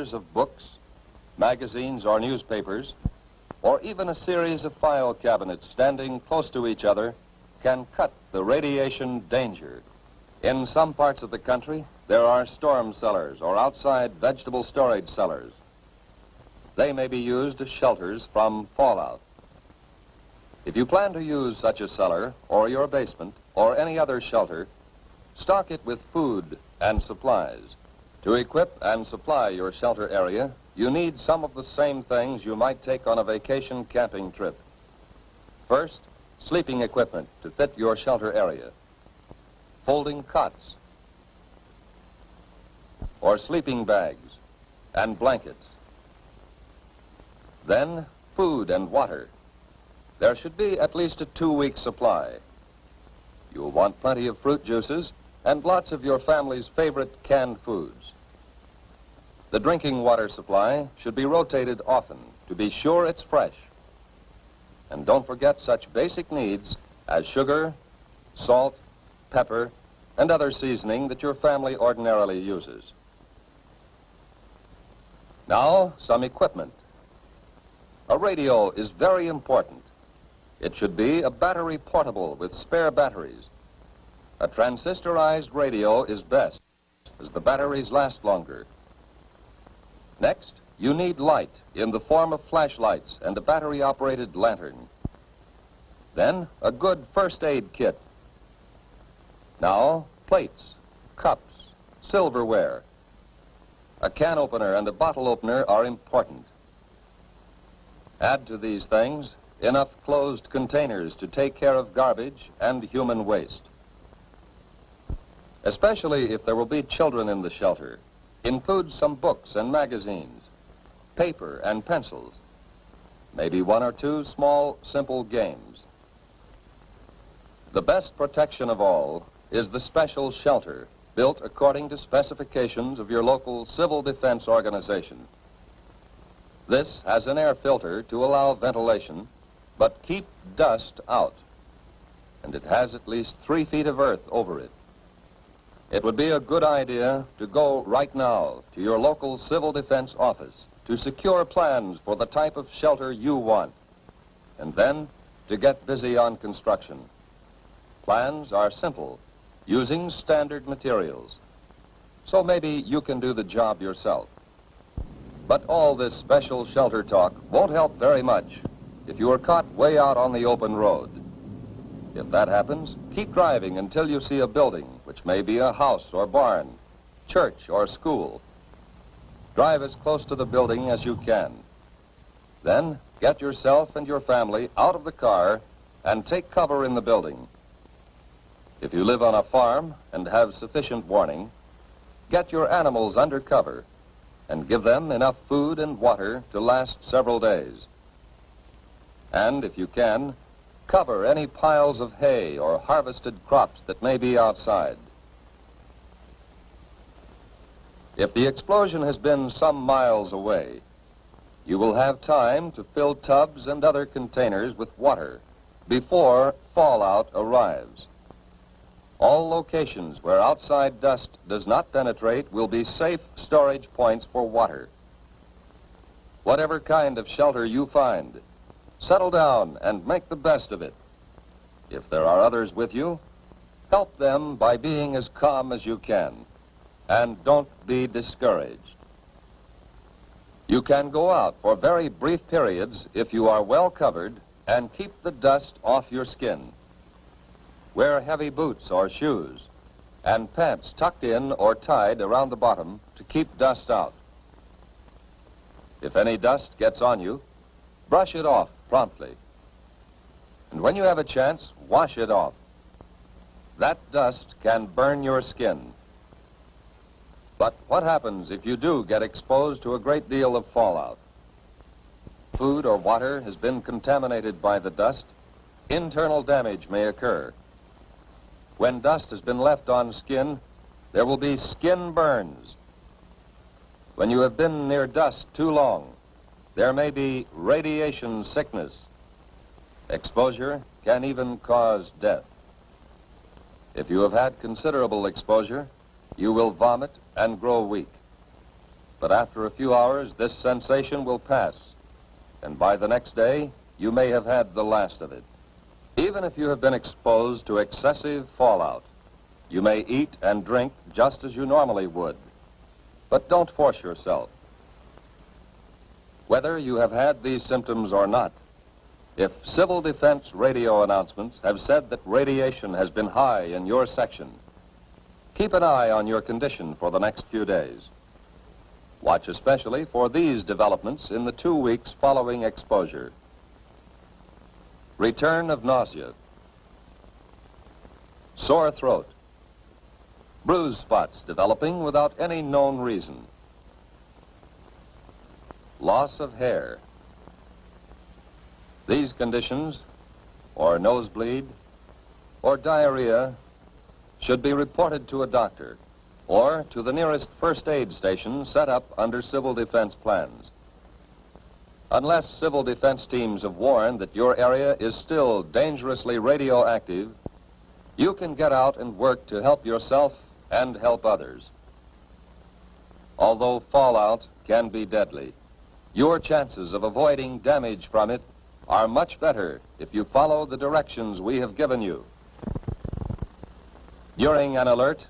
layers of books, magazines or newspapers, or even a series of file cabinets standing close to each other can cut the radiation danger. In some parts of the country, there are storm cellars or outside vegetable storage cellars. They may be used as shelters from fallout. If you plan to use such a cellar or your basement or any other shelter, stock it with food and supplies. To equip and supply your shelter area, you need some of the same things you might take on a vacation camping trip. First, sleeping equipment to fit your shelter area. Folding cots or sleeping bags and blankets. Then, food and water. There should be at least a 2-week supply. You'll want plenty of fruit juices and lots of your family's favorite canned foods. The drinking water supply should be rotated often to be sure it's fresh. And don't forget such basic needs as sugar, salt, pepper, and other seasoning that your family ordinarily uses. Now, some equipment. A radio is very important. It should be a battery portable with spare batteries. A transistorized radio is best, as the batteries last longer. Next, you need light in the form of flashlights and a battery-operated lantern. Then, a good first aid kit. Now, plates, cups, silverware. A can opener and a bottle opener are important. Add to these things enough closed containers to take care of garbage and human waste. Especially if there will be children in the shelter, include some books and magazines, paper and pencils, maybe 1 or 2 small, simple games. The best protection of all is the special shelter built according to specifications of your local civil defense organization. This has an air filter to allow ventilation, but keep dust out. And it has at least 3 feet of earth over it. It would be a good idea to go right now to your local civil defense office to secure plans for the type of shelter you want, and then to get busy on construction. Plans are simple, using standard materials. So maybe you can do the job yourself. But all this special shelter talk won't help very much if you are caught way out on the open road. If that happens, keep driving until you see a building, which may be a house or barn, church or school. Drive as close to the building as you can. Then get yourself and your family out of the car and take cover in the building. If you live on a farm and have sufficient warning, get your animals under cover and give them enough food and water to last several days. And if you can, cover any piles of hay or harvested crops that may be outside. If the explosion has been some miles away, you will have time to fill tubs and other containers with water before fallout arrives. All locations where outside dust does not penetrate will be safe storage points for water. Whatever kind of shelter you find, settle down and make the best of it. If there are others with you, help them by being as calm as you can, and don't be discouraged. You can go out for very brief periods if you are well covered and keep the dust off your skin. Wear heavy boots or shoes and pants tucked in or tied around the bottom to keep dust out. If any dust gets on you, brush it off promptly. And when you have a chance, wash it off. That dust can burn your skin. But what happens if you do get exposed to a great deal of fallout? Food or water has been contaminated by the dust, internal damage may occur. When dust has been left on skin, there will be skin burns. When you have been near dust too long, there may be radiation sickness. Exposure can even cause death. If you have had considerable exposure, you will vomit and grow weak. But after a few hours, this sensation will pass, and by the next day, you may have had the last of it. Even if you have been exposed to excessive fallout, you may eat and drink just as you normally would. But don't force yourself. Whether you have had these symptoms or not, if civil defense radio announcements have said that radiation has been high in your section, keep an eye on your condition for the next few days. Watch especially for these developments in the 2 weeks following exposure. Return of nausea, sore throat, bruise spots developing without any known reason, loss of hair. These conditions, or nosebleed, or diarrhea, should be reported to a doctor or to the nearest first aid station set up under civil defense plans. Unless civil defense teams have warned that your area is still dangerously radioactive, you can get out and work to help yourself and help others. Although fallout can be deadly, your chances of avoiding damage from it are much better if you follow the directions we have given you. During an alert,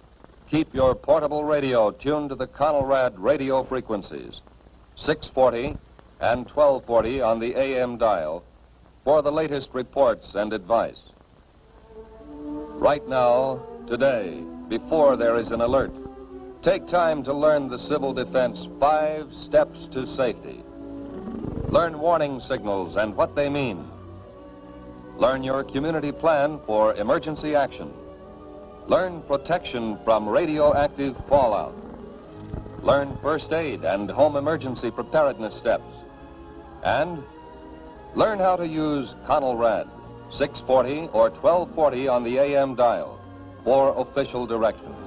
keep your portable radio tuned to the Conelrad radio frequencies, 640 and 1240 on the AM dial, for the latest reports and advice. Right now, today, before there is an alert, take time to learn the Civil Defense 5 steps to safety. Learn warning signals and what they mean. Learn your community plan for emergency action. Learn protection from radioactive fallout. Learn first aid and home emergency preparedness steps. And learn how to use Conelrad 640 or 1240 on the AM dial for official directions.